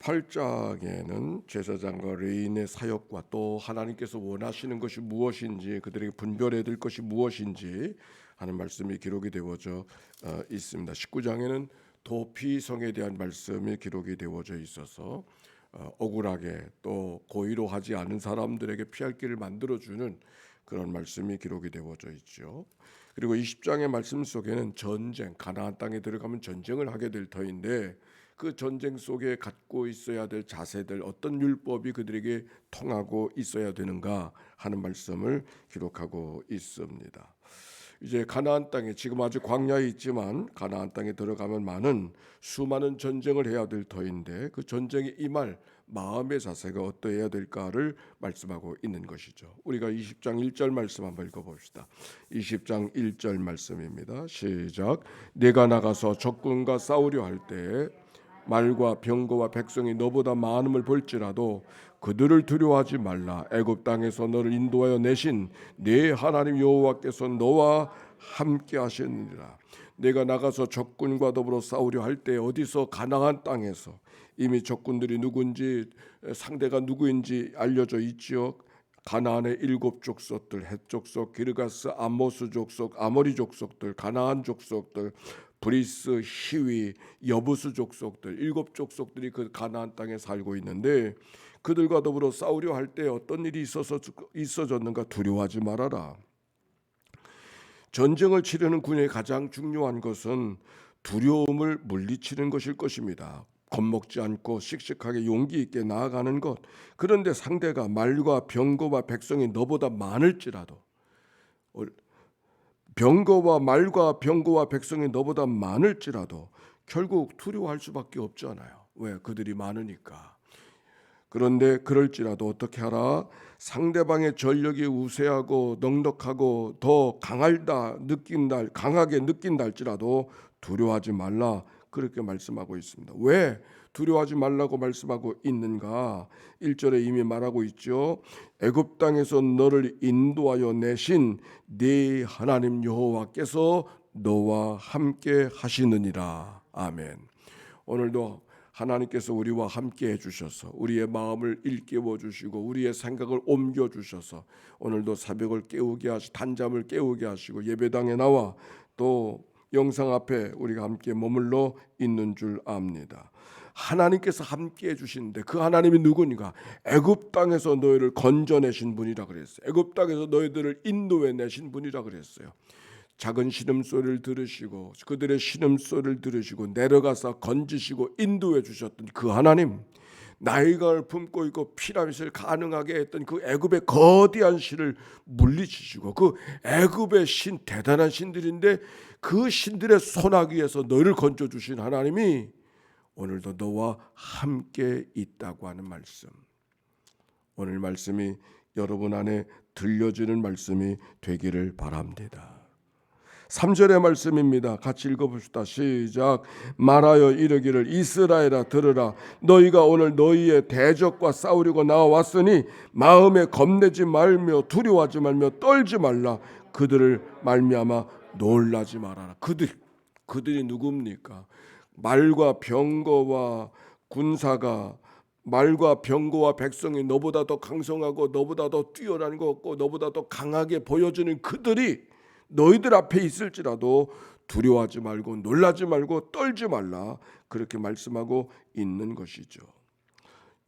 8장에는 제사장과 레위인의 사역과 또 하나님께서 원하시는 것이 무엇인지, 그들에게 분별해야 될 것이 무엇인지 하는 말씀이 기록이 되어져 있습니다. 19장에는 도피성에 대한 말씀이 기록이 되어져 있어서 억울하게 또 고의로 하지 않은 사람들에게 피할 길을 만들어주는 그런 말씀이 기록이 되어져 있죠. 그리고 20장의 말씀 속에는 전쟁, 가나안 땅에 들어가면 전쟁을 하게 될 터인데 그 전쟁 속에 갖고 있어야 될 자세들, 어떤 율법이 그들에게 통하고 있어야 되는가 하는 말씀을 기록하고 있습니다. 이제 가나안 땅에, 지금 아직 광야에 있지만 가나안 땅에 들어가면 수많은 전쟁을 해야 될 터인데 그 전쟁에 임할 마음의 자세가 어떠해야 될까를 말씀하고 있는 것이죠. 우리가 20장 1절 말씀 한번 읽어봅시다. 20장 1절 말씀입니다. 시작. 내가 나가서 적군과 싸우려 할 때 말과 병거와 백성이 너보다 많음을 볼지라도 그들을 두려워하지 말라. 애굽 땅에서 너를 인도하여 내신 네 하나님 여호와께서 너와 함께 하시느니라. 내가 나가서 적군과 더불어 싸우려 할 때 어디서 가나안 땅에서 이미 적군들이 누군지 상대가 누구인지 알려져 있지요. 가나안의 7 족속들, 헷 족속, 기르가스, 아모스 족속, 아모리 족속들, 가나안 족속들, 브리스, 히위, 여부스 족속들, 7 족속들이 그 가나안 땅에 살고 있는데 그들과 더불어 싸우려 할 때 어떤 일이 있어졌는가 두려워하지 말아라. 전쟁을 치르는 군의 가장 중요한 것은 두려움을 물리치는 것일 것입니다. 겁먹지 않고 씩씩하게 용기 있게 나아가는 것. 그런데 상대가 말과 병거와 백성이 너보다 많을지라도, 병거와 말과 병거와 백성이 너보다 많을지라도 결국 두려워할 수밖에 없잖아요. 왜? 그들이 많으니까. 그런데 그럴지라도 어떻게 하라? 상대방의 전력이 우세하고 넉넉하고 더 강하게 느낀다 할지라도 두려워하지 말라, 그렇게 말씀하고 있습니다. 왜 두려워하지 말라고 말씀하고 있는가? 1절에 이미 말하고 있죠. 애굽 땅에서 너를 인도하여 내신 네 하나님 여호와께서 너와 함께 하시느니라. 아멘. 오늘도 하나님께서 우리와 함께 해주셔서 우리의 마음을 일깨워 주시고 우리의 생각을 옮겨 주셔서 오늘도 새벽을 깨우게 하시고 단잠을 깨우게 하시고 예배당에 나와 또 영상 앞에 우리가 함께 머물러 있는 줄 압니다. 하나님께서 함께 해주시는데 그 하나님이 누구니까? 애굽 땅에서 너희를 건져내신 분이라 그랬어요. 애굽 땅에서 너희들을 인도해내신 분이라 그랬어요. 작은 신음소리를 들으시고 그들의 신음소리를 들으시고 내려가서 건지시고 인도해 주셨던 그 하나님, 나이가를 품고 있고 피라밋을 가능하게 했던 그 애굽의 거대한 신을 물리치시고 그 애굽의 신, 대단한 신들인데 그 신들의 손아귀에서 너를 건져주신 하나님이 오늘도 너와 함께 있다고 하는 말씀, 오늘 말씀이 여러분 안에 들려지는 말씀이 되기를 바랍니다. 3절의 말씀입니다. 같이 읽어봅시다. 시작. 말하여 이르기를 이스라엘아 들으라. 너희가 오늘 너희의 대적과 싸우려고 나왔으니 마음에 겁내지 말며 두려워하지 말며 떨지 말라. 그들을 말미암아 놀라지 말아라. 그들이 누굽니까? 말과 병거와 군사가, 말과 병거와 백성이 너보다 더 강성하고 너보다 더 뛰어난 것 같고 너보다 더 강하게 보여주는 그들이 너희들 앞에 있을지라도 두려워하지 말고 놀라지 말고 떨지 말라, 그렇게 말씀하고 있는 것이죠.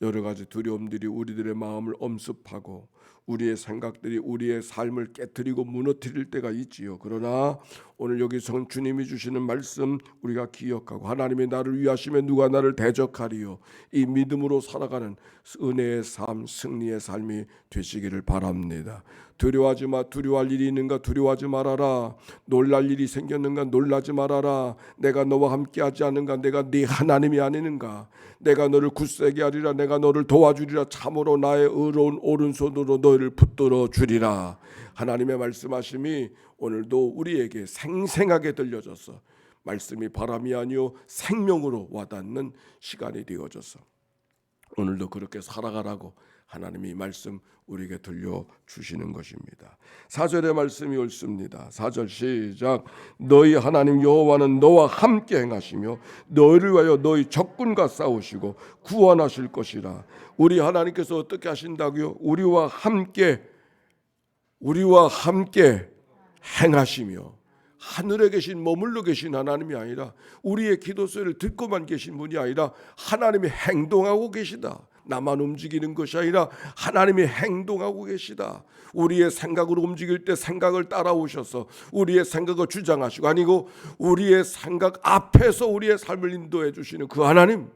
여러 가지 두려움들이 우리들의 마음을 엄습하고 우리의 생각들이 우리의 삶을 깨트리고 무너뜨릴 때가 있지요. 그러나 오늘 여기서 주님이 주시는 말씀 우리가 기억하고 하나님이 나를 위하시면 누가 나를 대적하리요, 이 믿음으로 살아가는 은혜의 삶, 승리의 삶이 되시기를 바랍니다. 두려워하지 마. 두려워할 일이 있는가? 두려워하지 말아라. 놀랄 일이 생겼는가? 놀라지 말아라. 내가 너와 함께하지 않는가? 내가 네 하나님이 아니는가? 내가 너를 굳세게 하리라. 내가 너를 도와주리라. 참으로 나의 의로운 오른손으로 너희를 붙들어 주리라. 하나님의 말씀하심이 오늘도 우리에게 생생하게 들려져서 말씀이 바람이 아니요 생명으로 와닿는 시간이 되어져서 오늘도 그렇게 살아가라고 하나님이 말씀 우리에게 들려주시는 것입니다. 4절의 말씀이 옳습니다. 4절 시작. 너희 하나님 여호와는 너와 함께 행하시며 너희를 위하여 너희 적군과 싸우시고 구원하실 것이라. 우리 하나님께서 어떻게 하신다고요? 우리와 함께 행하시며, 하늘에 계신 머물러 계신 하나님이 아니라 우리의 기도 소리를 듣고만 계신 분이 아니라 하나님이 행동하고 계시다. 나만 움직이는 것이 아니라 하나님이 행동하고 계시다. 우리의 생각으로 움직일 때 생각을 따라오셔서 우리의 생각을 주장하시고, 아니고 우리의 생각 앞에서 우리의 삶을 인도해 주시는 그 하나님,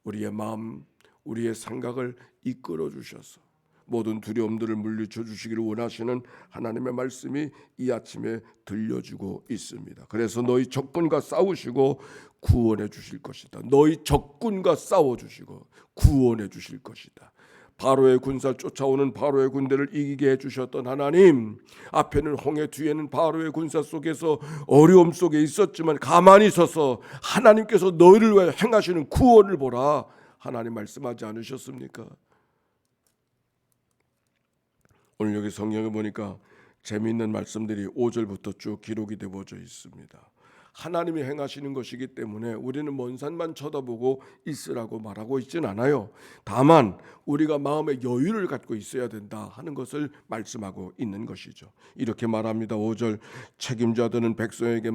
우리의 마음, 우리의 생각을 이끌어 주셔서 모든 두려움들을 물리쳐 주시기를 원하시는 하나님의 말씀이 이 아침에 들려주고 있습니다. 그래서 너희 적군과 싸우시고 구원해 주실 것이다. 너희 적군과 싸워 주시고 구원해 주실 것이다. 바로의 군사 쫓아오는 바로의 군대를 이기게 해주셨던 하나님, 앞에는 홍해, 뒤에는 바로의 군사 속에서 어려움 속에 있었지만 가만히 서서 하나님께서 너희를 위해 행하시는 구원을 보라. 하나님 말씀하지 않으셨습니까? 오늘 여기 성경에 보니까 재미있는 말씀들이 5절부터 쭉 기록이 되어져 있습니다. 하나님이 행하시는 것이기 때문에 우리는 먼 산만 쳐다보고 있으라고 말하고 있진 않아요. 다만 우리가 마음의 여유를 갖고 있어야 된다 하는 것을 말씀하고 있는 것이죠. 이렇게 말합니다. 5절. 책임자들은 백성에게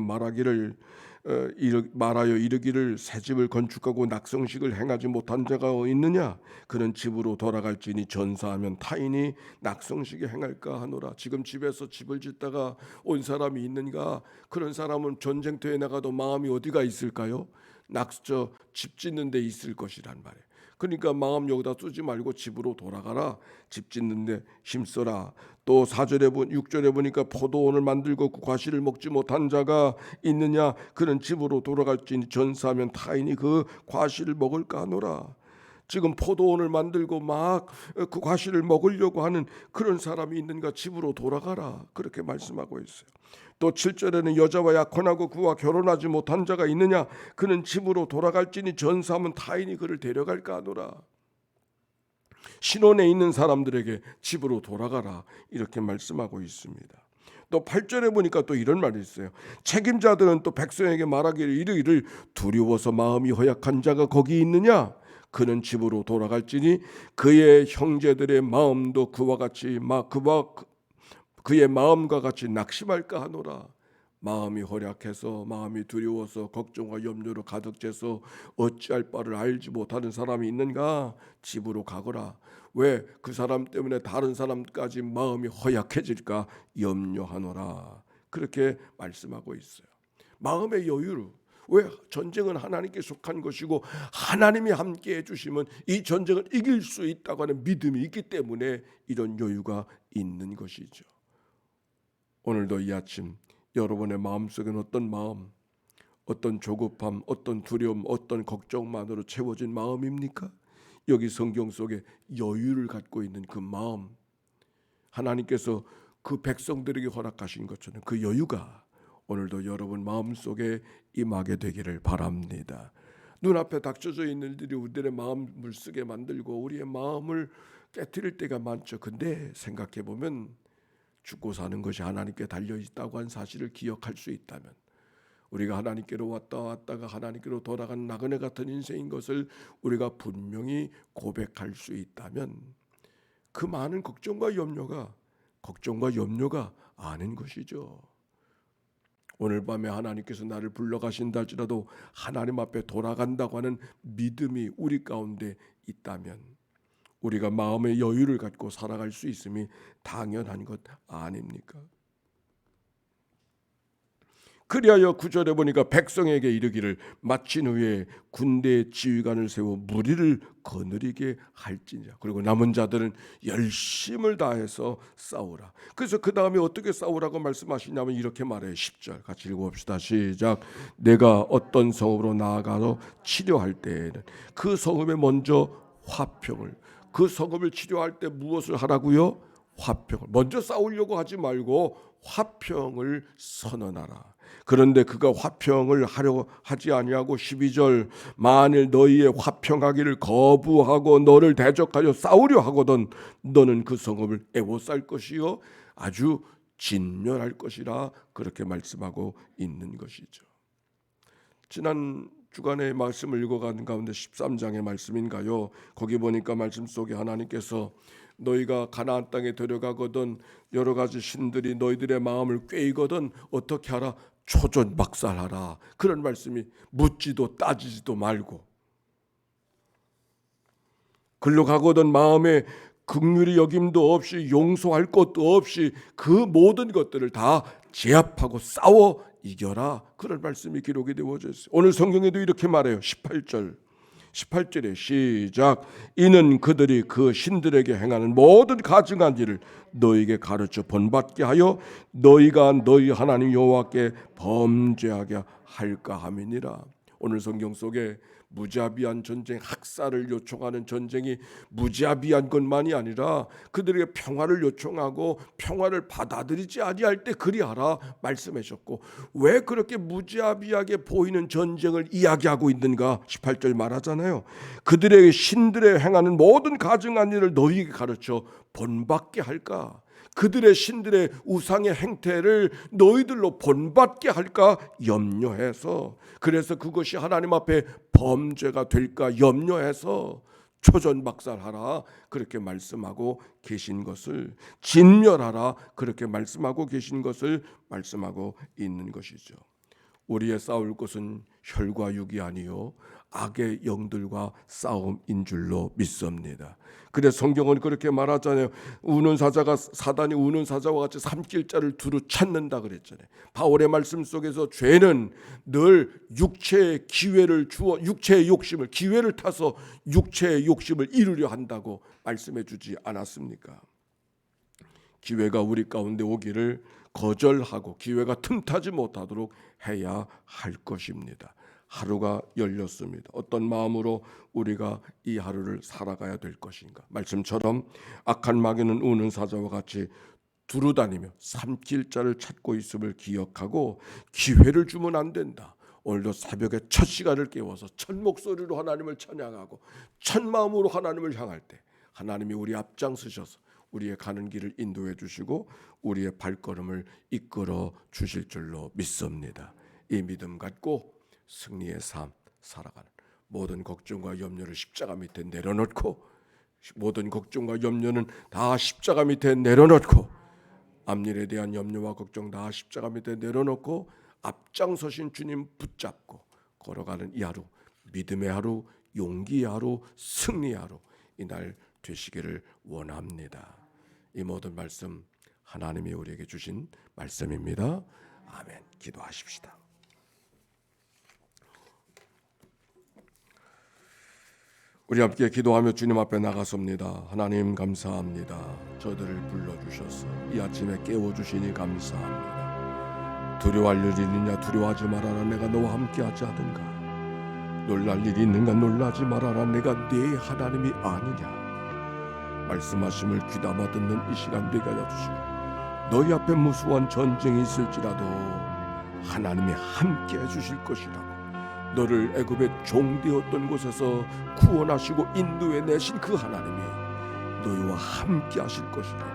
말하여 이르기를 새 집을 건축하고 낙성식을 행하지 못한 자가 있느냐? 그는 집으로 돌아갈지니 전사하면 타인이 낙성식에 행할까 하노라. 지금 집에서 집을 짓다가 온 사람이 있는가? 그런 사람은 전쟁터에 나가도 마음이 어디가 있을까요? 집 짓는 데 있을 것이란 말이에요. 그러니까 마음 여기다 쓰지 말고 집으로 돌아가라. 집 짓는 데 힘써라. 또 6절에 보니까 포도원을 만들고 그 과실을 먹지 못한 자가 있느냐? 그는 집으로 돌아갈지니 전사하면 타인이 그 과실을 먹을까 하노라. 지금 포도원을 만들고 막 그 과실을 먹으려고 하는 그런 사람이 있는가? 집으로 돌아가라. 그렇게 말씀하고 있어요. 또 7절에는 여자와 약혼하고 그와 결혼하지 못한 자가 있느냐? 그는 집으로 돌아갈지니 전사하면 타인이 그를 데려갈까 하노라. 신혼에 있는 사람들에게 집으로 돌아가라. 이렇게 말씀하고 있습니다. 또 8절에 보니까 또 이런 말이 있어요. 책임자들은 또 백성에게 말하기를 이르기를 두려워서 마음이 허약한 자가 거기 있느냐? 그는 집으로 돌아갈지니 그의 형제들의 마음도 그의 마음과 같이 낙심할까 하노라. 마음이 허약해서, 마음이 두려워서, 걱정과 염려로 가득 채서 어찌할 바를 알지 못하는 사람이 있는가? 집으로 가거라. 왜? 그 사람 때문에 다른 사람까지 마음이 허약해질까 염려하노라. 그렇게 말씀하고 있어요. 마음의 여유로. 왜? 전쟁은 하나님께 속한 것이고 하나님이 함께 해주시면 이 전쟁을 이길 수 있다고 하는 믿음이 있기 때문에 이런 여유가 있는 것이죠. 오늘도 이 아침 여러분의 마음속에는 어떤 마음, 어떤 조급함, 어떤 두려움, 어떤 걱정만으로 채워진 마음입니까? 여기 성경 속에 여유를 갖고 있는 그 마음, 하나님께서 그 백성들에게 허락하신 것처럼 그 여유가 오늘도 여러분 마음속에 임하게 되기를 바랍니다. 눈앞에 닥쳐져 있는 일들이 우리의 마음을 쓰게 만들고 우리의 마음을 깨트릴 때가 많죠. 근데 생각해보면 죽고 사는 것이 하나님께 달려있다고 한 사실을 기억할 수 있다면, 우리가 하나님께로 왔다가 하나님께로 돌아간 나그네 같은 인생인 것을 우리가 분명히 고백할 수 있다면 그 많은 걱정과 염려가 아닌 것이죠. 오늘 밤에 하나님께서 나를 불러가신다 할지라도 하나님 앞에 돌아간다고 하는 믿음이 우리 가운데 있다면 우리가 마음의 여유를 갖고 살아갈 수 있음이 당연한 것 아닙니까? 그리하여 9절에 보니까 백성에게 이르기를 마친 후에 군대의 지휘관을 세워 무리를 거느리게 할지니라. 그리고 남은 자들은 열심을 다해서 싸우라. 그래서 그 다음에 어떻게 싸우라고 말씀하시냐면 이렇게 말해요. 10절 같이 읽어봅시다. 시작. 내가 어떤 성읍으로 나아가서 치료할 때에는 그 성읍에 먼저 화평을, 그 성읍을 치료할 때 무엇을 하라고요? 화평을. 먼저 싸우려고 하지 말고 화평을 선언하라. 그런데 그가 화평을 하려 하지 아니하고 12절 만일 너희의 화평하기를 거부하고 너를 대적하여 싸우려 하거든 너는 그 성읍을 애워쌀 것이요 아주 진멸할 것이라 그렇게 말씀하고 있는 것이죠. 지난 주간의 말씀을 읽어가는 가운데 13장의 말씀인가요? 거기 보니까 말씀 속에 하나님께서 너희가 가나안 땅에 들어가거든 여러 가지 신들이 너희들의 마음을 꾀이거든 어떻게 하라? 초전박살하라. 그런 말씀이 묻지도 따지지도 말고 글로 가거든 마음에 긍휼히 여김도 없이 용서할 것도 없이 그 모든 것들을 다 제압하고 싸워 이겨라. 그런 말씀이 기록이 되어져 있어요. 오늘 성경에도 이렇게 말해요. 18절에 시작. 이는 그들이 그 신들에게 행하는 모든 가증한 일을 너희에게 가르쳐 본받게 하여 너희가 너희 하나님 여호와께 범죄하게 할까 함이니라. 오늘 성경 속에 무자비한 전쟁, 학살을 요청하는 전쟁이 무자비한 것만이 아니라 그들에게 평화를 요청하고 평화를 받아들이지 아니할 때 그리하라 말씀하셨고, 왜 그렇게 무자비하게 보이는 전쟁을 이야기하고 있는가? 18절 말하잖아요. 그들의 신들에 행하는 모든 가증한 일을 너희에게 가르쳐 본받게 할까? 그들의 신들의 우상의 행태를 너희들로 본받게 할까 염려해서, 그래서 그것이 하나님 앞에 범죄가 될까 염려해서 초전박살하라 그렇게 말씀하고 계신 것을, 진멸하라 그렇게 말씀하고 계신 것을 말씀하고 있는 것이죠. 우리의 싸울 것은 혈과 육이 아니요 악의 영들과 싸움인 줄로 믿습니다. 그래서 성경은 그렇게 말하잖아요. 우는 사자가, 사단이 우는 사자와 같이 삼킬 자를 두루 찾는다 그랬잖아요. 바울의 말씀 속에서 죄는 늘 육체의 기회를 주어 육체의 욕심을, 기회를 타서 육체의 욕심을 이루려 한다고 말씀해 주지 않았습니까? 기회가 우리 가운데 오기를 거절하고 기회가 틈타지 못하도록 해야 할 것입니다. 하루가 열렸습니다. 어떤 마음으로 우리가 이 하루를 살아가야 될 것인가? 말씀처럼 악한 마귀는 우는 사자와 같이 두루다니며 삼킬 자를 찾고 있음을 기억하고 기회를 주면 안 된다. 오늘도 새벽에 첫 시간을 깨워서 첫 목소리로 하나님을 찬양하고 첫 마음으로 하나님을 향할 때 하나님이 우리 앞장서셔서 우리의 가는 길을 인도해 주시고 우리의 발걸음을 이끌어 주실 줄로 믿습니다. 이 믿음 갖고 승리의 삶 살아가는, 모든 걱정과 염려를 십자가 밑에 내려놓고, 모든 걱정과 염려는 다 십자가 밑에 내려놓고, 앞일에 대한 염려와 걱정 다 십자가 밑에 내려놓고 앞장서신 주님 붙잡고 걸어가는 이 하루, 믿음의 하루, 용기의 하루, 승리의 하루 이날 되시기를 원합니다. 이 모든 말씀 하나님이 우리에게 주신 말씀입니다. 아멘. 기도하십시다. 우리 함께 기도하며 주님 앞에 나가섭니다. 하나님 감사합니다. 저들을 불러주셔서 이 아침에 깨워주시니 감사합니다. 두려워할 일이 있느냐 두려워하지 말아라. 내가 너와 함께하지 않은가. 놀랄 일이 있는가 놀라지 말아라. 내가 네 하나님이 아니냐. 말씀하심을 귀담아 듣는 이 시간 되게 하여 주시고, 너희 앞에 무수한 전쟁이 있을지라도 하나님이 함께 해주실 것이라고, 너를 애굽의 종되었던 곳에서 구원하시고 인도해내신 그 하나님이 너희와 함께 하실 것이라고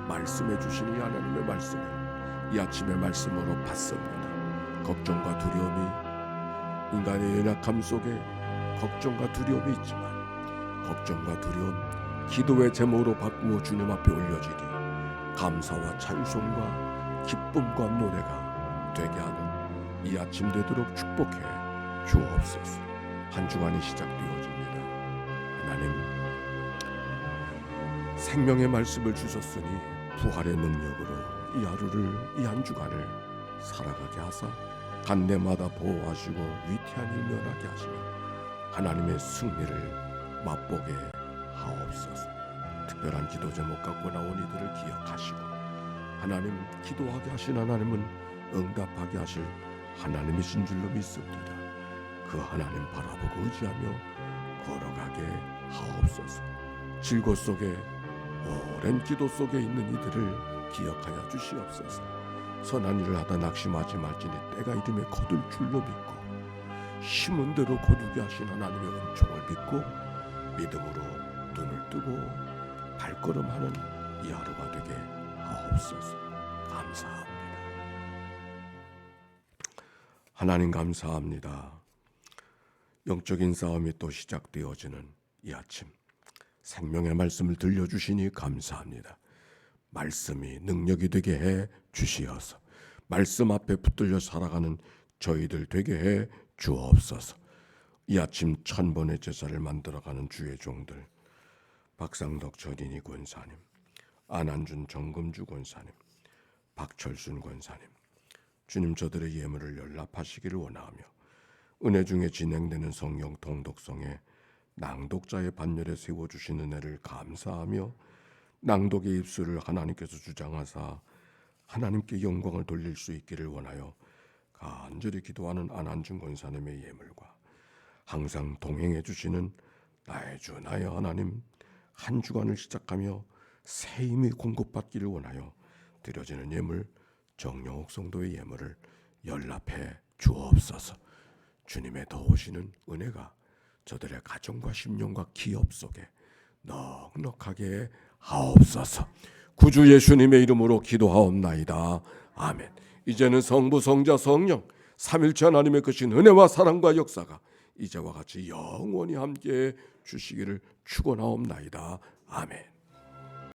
말씀해 주시니 하나님의 말씀을 이 아침의 말씀으로 받습니다. 걱정과 두려움이, 인간의 연약함 속에 걱정과 두려움이 있지만 걱정과 두려움 기도의 제목으로 바꾸어 주님 앞에 올려지니 감사와 찬송과 기쁨과 노래가 되게 하는 이 아침 되도록 축복해 주옵소서. 한 주간이 시작되어집니다. 하나님, 생명의 말씀을 주셨으니 부활의 능력으로 이 하루를, 이 한 주간을 살아가게 하사 간대마다 보호하시고 위태한 일 면하게 하시며 하나님의 승리를 맛보게 하옵소서. 특별한 기도 제목 갖고 나온 이들을 기억하시고, 하나님 기도하게 하신 하나님은 응답하게 하실 하나님이신 줄로 믿습니다. 그 하나님 바라보고 의지하며 걸어가게 하옵소서. 질고 속에, 오랜 기도 속에 있는 이들을 기억하여 주시옵소서. 선한 일을 하다 낙심하지 말지니 때가 이름에 거둘 줄로 믿고 심은 대로 거두게 하신 하나님의 은총을 믿고 믿음으로 눈을 뜨고 발걸음하는 이 하루가 되게 하옵소서. 감사합니다. 하나님 감사합니다. 영적인 싸움이 또 시작되어지는 이 아침 생명의 말씀을 들려주시니 감사합니다. 말씀이 능력이 되게 해 주시어서 말씀 앞에 붙들려 살아가는 저희들 되게 해 주옵소서. 이 아침 1000번의 제사를 만들어가는 주의 종들 박상덕 전인희 권사님, 안한준 정금주 권사님, 박철순 권사님, 주님 저들의 예물을 연락하시기를 원하며 은혜 중에 진행되는 성경 통독성에 낭독자의 반열에 세워주신 은혜를 감사하며 낭독의 입술을 하나님께서 주장하사 하나님께 영광을 돌릴 수 있기를 원하여 간절히 기도하는 안한준 권사님의 예물과 항상 동행해 주시는 나의 주 나의 하나님 한 주간을 시작하며 새 힘이 공급받기를 원하여 드려지는 예물 정영옥 성도의 예물을 연락해 주옵소서. 주님의 더오시는 은혜가 저들의 가정과 심령과 기업 속에 넉넉하게 하옵소서. 구주 예수님의 이름으로 기도하옵나이다. 아멘. 이제는 성부 성자 성령 삼일체 하나님의 크신 은혜와 사랑과 역사가 이제와 같이 영원히 함께 주시기를 축원하옵나이다. 아멘.